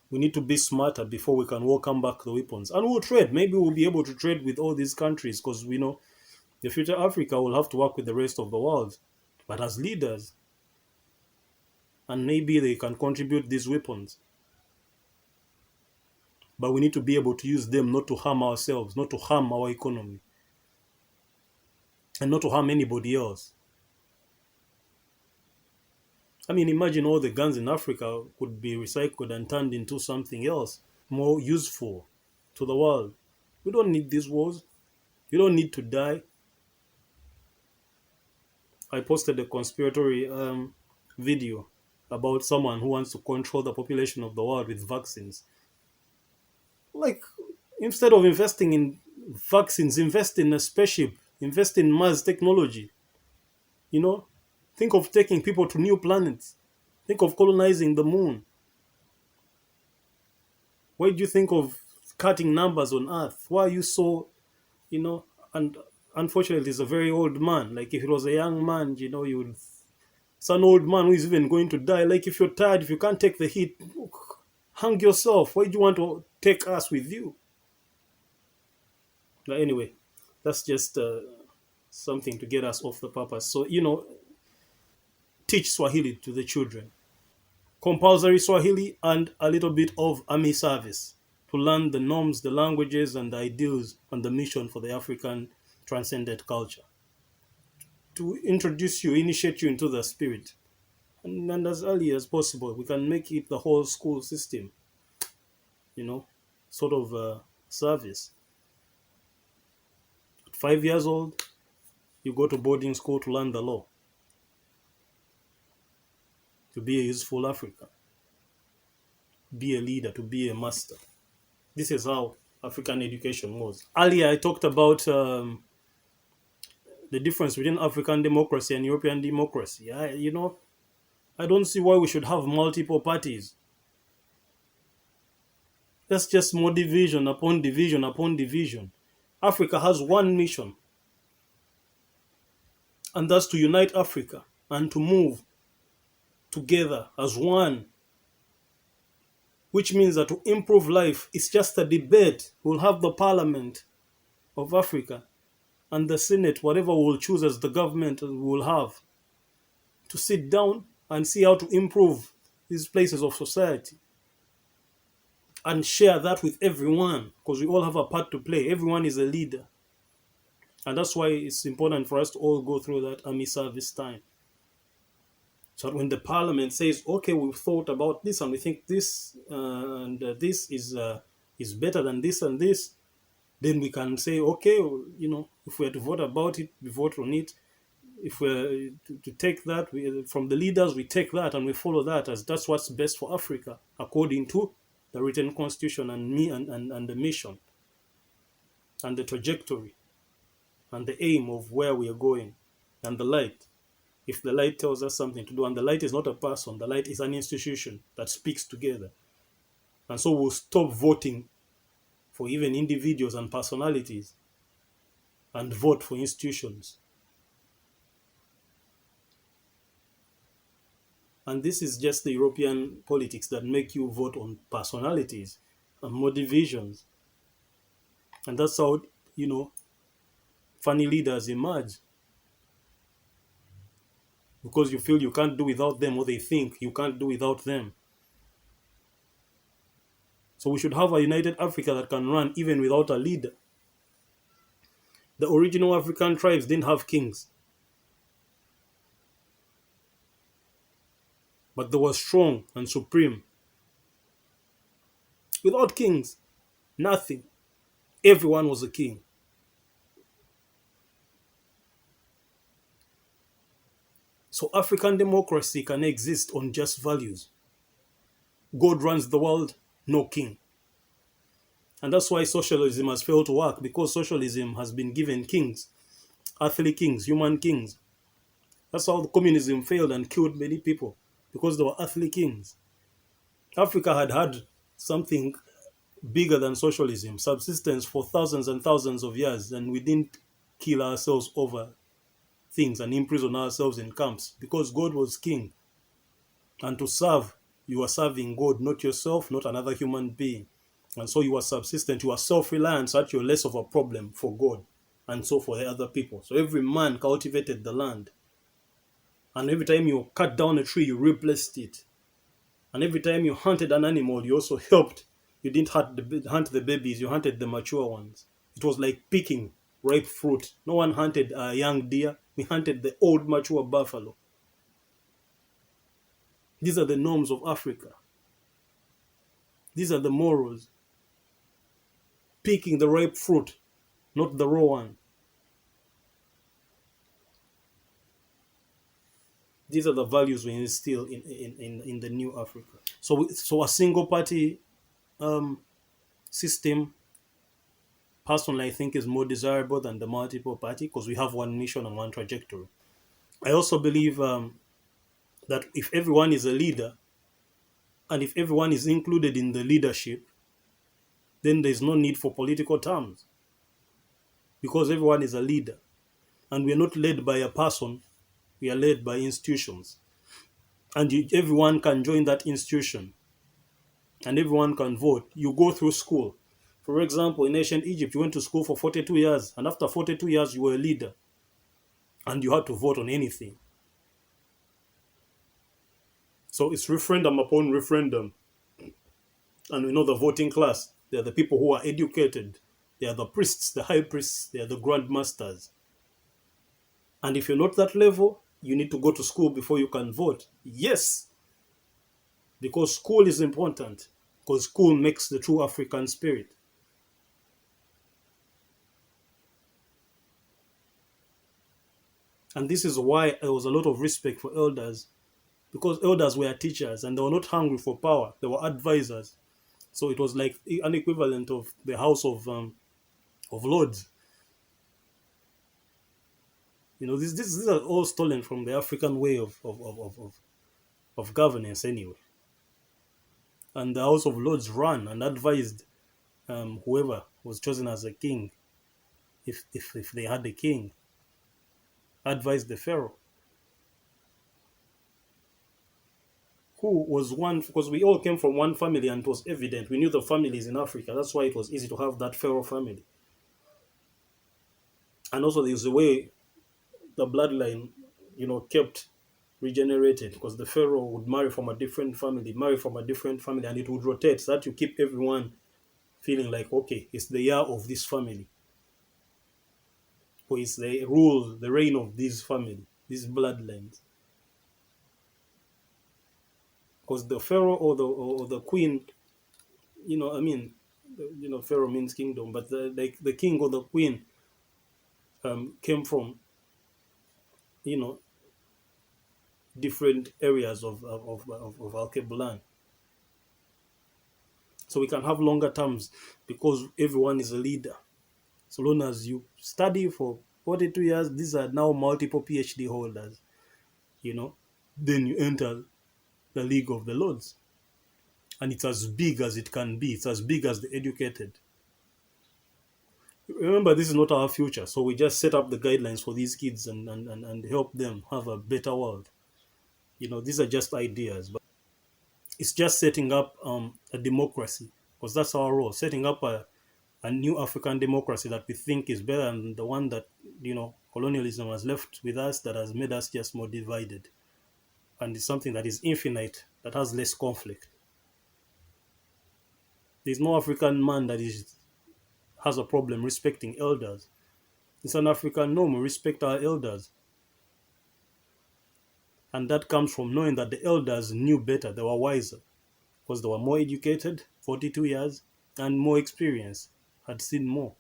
We need to be smarter before we can welcome back the weapons. And we'll trade. Maybe we'll be able to trade with all these countries, because we know the future Africa will have to work with the rest of the world. But as leaders, and maybe they can contribute these weapons. But we need to be able to use them not to harm ourselves, not to harm our economy, and not to harm anybody else. I mean, imagine all the guns in Africa could be recycled and turned into something else, more useful to the world. We don't need these wars. You don't need to die. I posted a conspiratory video about someone who wants to control the population of the world with vaccines. Like, instead of investing in vaccines, invest in a spaceship, invest in Mars technology. Think of taking people to new planets. Think of colonizing the moon. Why do you think of cutting numbers on Earth? Why are you so, you know? And unfortunately, he's a very old man. Like if it was a young man, you would. It's an old man who is even going to die. Like if you're tired, if you can't take the heat, hang yourself. Why do you want to take us with you? But anyway, that's just something to get us off the purpose. So, teach Swahili to the children. Compulsory Swahili and a little bit of army service to learn the norms, the languages, and the ideals and the mission for the African transcendent culture. To introduce you, initiate you into the spirit. And as early as possible, we can make it the whole school system, you know, sort of service. At 5 years old, you go to boarding school to learn the law, to be a useful African, be a leader, to be a master. This is how African education was. Earlier, I talked about the difference between African democracy and European democracy. I don't see why we should have multiple parties. That's just more division upon division upon division. Africa has one mission, and that's to unite Africa and to move together as one, which means that to improve life, it's just a debate. We'll have the Parliament of Africa and the Senate, whatever we'll choose as the government we'll have, to sit down and see how to improve these places of society and share that with everyone, because we all have a part to play. Everyone is a leader. And that's why it's important for us to all go through that army service time. So that when the parliament says, okay, we've thought about this and we think this and this is better than this and this, then we can say, okay, if we are to vote about it, we vote on it. If we're to take that from the leaders, we take that and we follow that, as that's what's best for Africa, according to the written constitution and the mission and the trajectory and the aim of where we are going and the light. If the light tells us something to do, and the light is not a person, the light is an institution that speaks together. And so we'll stop voting for even individuals and personalities and vote for institutions. And this is just the European politics that make you vote on personalities and more divisions. And that's how, funny leaders emerge. Because you feel you can't do without them, or they think you can't do without them. So we should have a united Africa that can run even without a leader. The original African tribes didn't have kings, but they were strong and supreme. Without kings, nothing. Everyone was a king. So African democracy can exist on just values. God runs the world, no king. And that's why socialism has failed to work, because socialism has been given kings, earthly kings, human kings. That's how communism failed and killed many people, because they were earthly kings. Africa had something bigger than socialism, subsistence for thousands and thousands of years, and we didn't kill ourselves over things and imprison ourselves in camps, because God was king. And to serve, you are serving God, not yourself, not another human being. And so you are subsistent, you are self-reliant, so that you're less of a problem for God and so for the other people. So every man cultivated the land. And every time you cut down a tree, you replaced it. And every time you hunted an animal, you also helped. You didn't hunt the babies, you hunted the mature ones. It was like picking ripe fruit. No one hunted a young deer. We hunted the old mature buffalo. These are the norms of Africa. These are the morals. Picking the ripe fruit, not the raw one. These are the values we instill in the new Africa. So a single party system, personally, I think is more desirable than the multiple party, because we have one mission and one trajectory. I also believe that if everyone is a leader and if everyone is included in the leadership, then there's no need for political terms because everyone is a leader. And we are not led by a person, we are led by institutions. And everyone can join that institution and everyone can vote. You go through school. For example, in ancient Egypt, you went to school for 42 years, and after 42 years, you were a leader and you had to vote on anything. So it's referendum upon referendum. And we know the voting class, they are the people who are educated. They are the priests, the high priests, they are the grandmasters. And if you're not that level, you need to go to school before you can vote. Yes, because school is important, because school makes the true African spirit. And this is why there was a lot of respect for elders, because elders were teachers and they were not hungry for power, they were advisors. So it was like an equivalent of the House of Lords. You know, these are all stolen from the African way of governance anyway. And the House of Lords ran and advised whoever was chosen as a king, if they had a king, advised the pharaoh, who was one, because we all came from one family and it was evident. We knew the families in Africa. That's why it was easy to have that pharaoh family. And also there's a way the bloodline, kept regenerated because the pharaoh would marry from a different family, and it would rotate so that you keep everyone feeling like, okay, it's the year of this family, or it's the reign of this family, these bloodlines. Because the pharaoh or the queen, I mean, pharaoh means kingdom, but the king or the queen came from, you know, different areas of Alkebulan. So we can have longer terms because everyone is a leader. So long as you study for 42 years, these are now multiple PhD holders, then you enter the League of the Lords. And it's as big as it can be. It's as big as the educated. Remember, this is not our future. So we just set up the guidelines for these kids and help them have a better world. These are just ideas, but it's just setting up a democracy, because that's our role, setting up a new African democracy that we think is better than the one that, colonialism has left with us, that has made us just more divided. And it's something that is infinite, that has less conflict. There's no African man that has a problem respecting elders. It's an African norm. We respect our elders. And that comes from knowing that the elders knew better, they were wiser, because they were more educated, 42 years, and more experience, had seen more.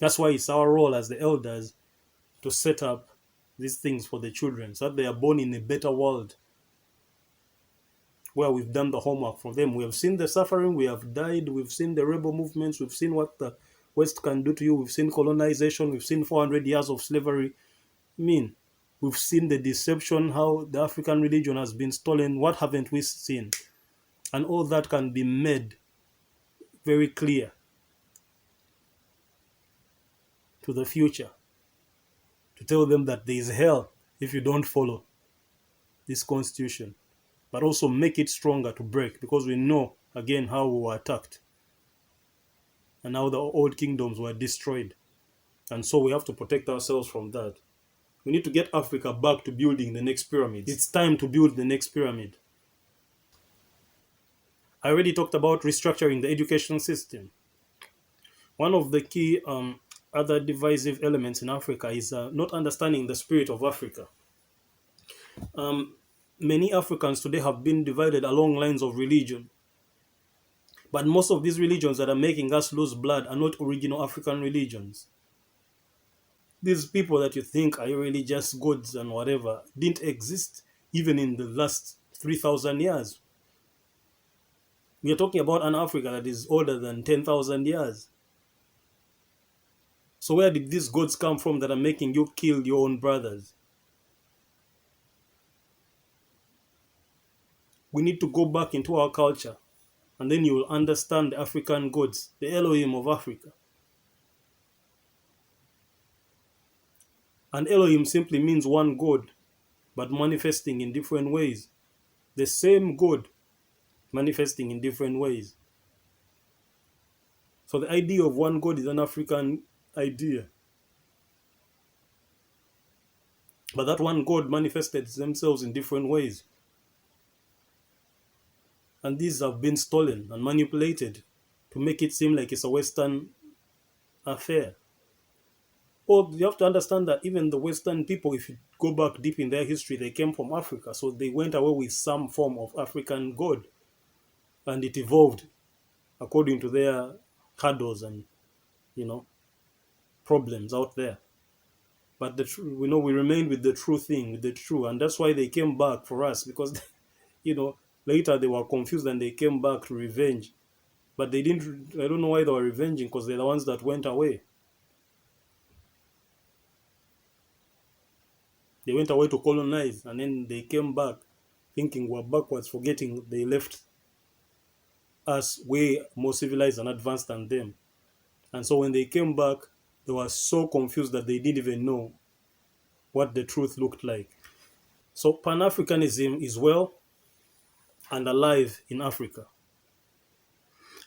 That's why it's our role as the elders to set up these things for the children so that they are born in a better world where we've done the homework for them. We have seen the suffering, we have died, we've seen the rebel movements, we've seen what the West can do to you, we've seen colonization, we've seen 400 years of slavery. We've seen the deception, how the African religion has been stolen. What haven't we seen? And all that can be made very clear to the future, to tell them that there is hell if you don't follow this constitution, but also make it stronger to break, because we know, again, how we were attacked and how the old kingdoms were destroyed. And so we have to protect ourselves from that. We need to get Africa back to building the next pyramid. It's time to build the next pyramid. I already talked about restructuring the education system. One of the key other divisive elements in Africa is not understanding the spirit of Africa. Many Africans today have been divided along lines of religion. But most of these religions that are making us lose blood are not original African religions. These people that you think are really just gods and whatever didn't exist even in the last 3,000 years. We are talking about an Africa that is older than 10,000 years. So where did these gods come from that are making you kill your own brothers? We need to go back into our culture, and then you will understand the African gods, the Elohim of Africa. And Elohim simply means one God, but manifesting in different ways. The same God manifesting in different ways. So the idea of one God is an African idea. But that one God manifested themselves in different ways. And these have been stolen and manipulated to make it seem like it's a Western affair. Well, you have to understand that even the Western people, if you go back deep in their history, they came from Africa. So they went away with some form of African God. And it evolved according to their hurdles and, you know, problems out there. But we know we remained with the true thing, with the true. And that's why they came back for us, because, later they were confused and they came back to revenge. But they didn't, I don't know why they were revenging, because they're the ones that went away. They went away to colonize, and then they came back thinking we're backwards, forgetting they left us way more civilized and advanced than them. And so when they came back, they were so confused that they didn't even know what the truth looked like. So Pan-Africanism is well and alive in Africa.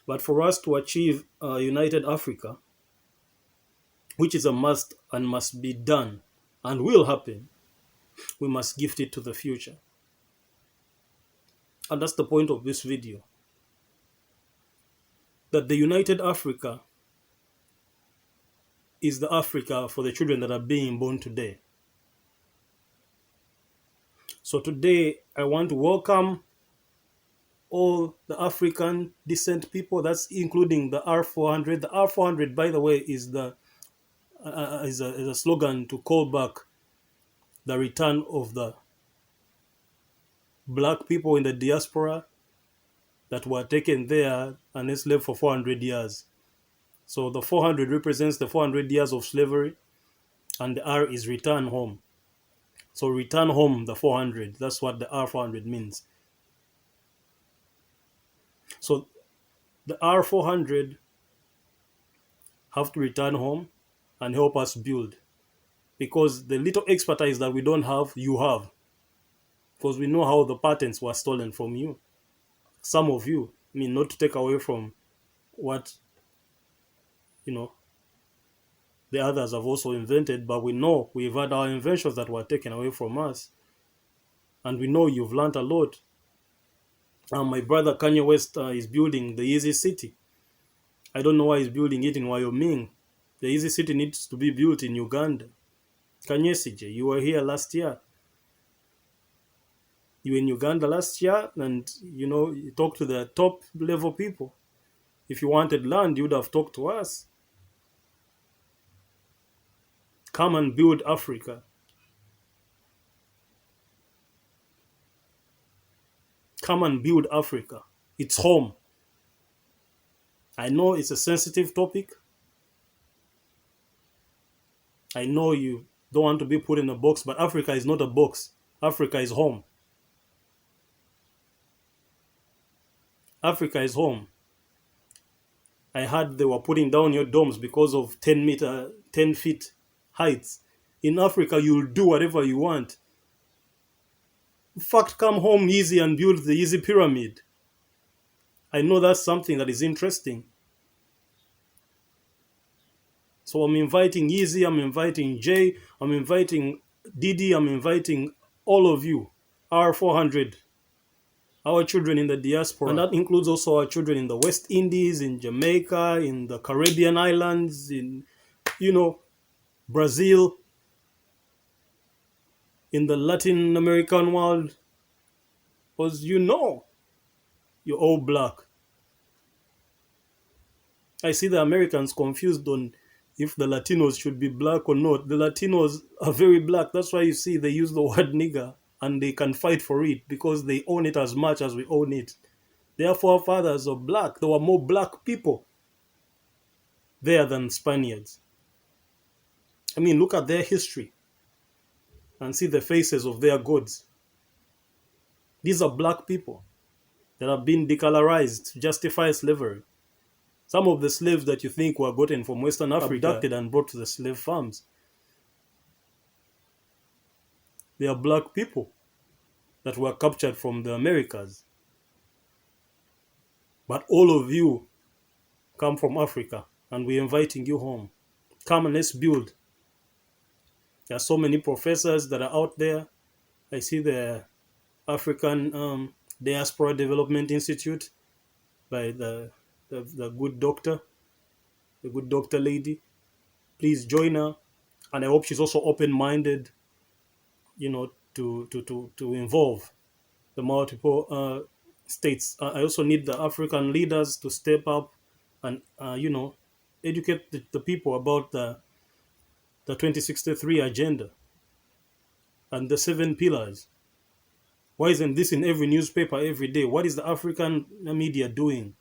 But for us to achieve a united Africa, which is a must and must be done and will happen, we must gift it to the future. And that's the point of this video. That the united Africa is the Africa for the children that are being born today. So today, I want to welcome all the African descent people. That's including the R400. The R400, by the way, is a slogan to call back the return of the black people in the diaspora that were taken there and enslaved for 400 years. So the 400 represents the 400 years of slavery, and the R is return home. So return home the 400. That's what the R400 means. So the R400 have to return home and help us build. Because the little expertise that we don't have, you have. Because we know how the patents were stolen from you. Some of you, not to take away from what, the others have also invented, but we know we've had our inventions that were taken away from us. And we know you've learned a lot. My brother Kanye West is building the Easy City. I don't know why he's building it in Wyoming. The Easy City needs to be built in Uganda. Kanye CJ, you were here last year. You were in Uganda last year, and you talked to the top level people. If you wanted land, you would have talked to us. Come and build Africa. Come and build Africa. It's home. I know it's a sensitive topic. I know you don't want to be put in a box, but Africa is not a box. Africa is home. Africa is home. I heard they were putting down your domes because of 10 feet heights. In Africa, you'll do whatever you want. In fact, come home easy and build the Easy Pyramid. I know that's something that is interesting. So I'm inviting Easy, I'm inviting Jay, I'm inviting Didi, I'm inviting all of you, R400, our children in the diaspora. And that includes also our children in the West Indies, in Jamaica, in the Caribbean islands, in, Brazil, in the Latin American world. Because you're all black. I see the Americans confused on if the Latinos should be black or not. The Latinos are very black. That's why you see they use the word nigger, and they can fight for it because they own it as much as we own it. Their forefathers are black. There were more black people there than Spaniards. I mean, look at their history and see the faces of their gods. These are black people that have been decolorized to justify slavery. Some of the slaves that you think were gotten from Western Africa, abducted and brought to the slave farms, they are black people that were captured from the Americas. But all of you come from Africa, and we're inviting you home. Come and let's build. There are so many professors that are out there. I see the African Diaspora Development Institute by the good doctor, the good doctor lady. Please join her. And I hope she's also open-minded, to involve the multiple states. I also need the African leaders to step up and, educate the people about the 2063 agenda and the 7 pillars. Why isn't this in every newspaper every day? What is the African media doing?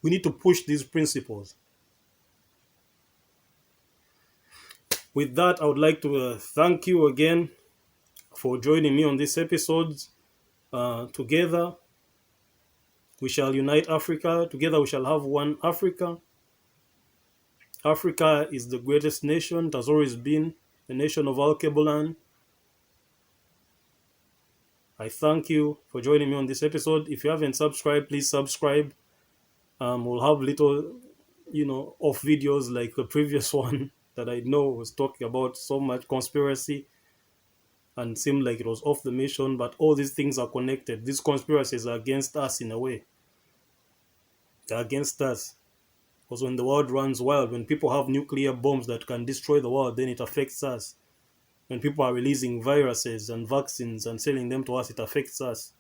We need to push these principles. With that, I would like to thank you again for joining me on this episode. Together, we shall unite Africa. Together, we shall have one Africa. Africa is the greatest nation. It has always been the nation of Al-Kebulan. I thank you for joining me on this episode. If you haven't subscribed, please subscribe. We'll have little, off videos like the previous one that I know was talking about so much conspiracy and seemed like it was off the mission, but all these things are connected. These conspiracies are against us in a way. They're against us. Because when the world runs wild, when people have nuclear bombs that can destroy the world, then it affects us. When people are releasing viruses and vaccines and selling them to us, it affects us.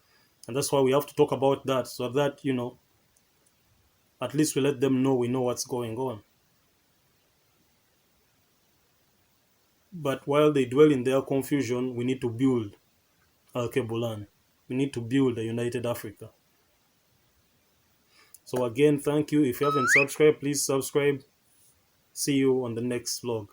And that's why we have to talk about that, so that, at least we let them know we know what's going on. But while they dwell in their confusion, we need to build Al-Kebulan. We need to build a united Africa. So again, thank you. If you haven't subscribed, please subscribe. See you on the next vlog.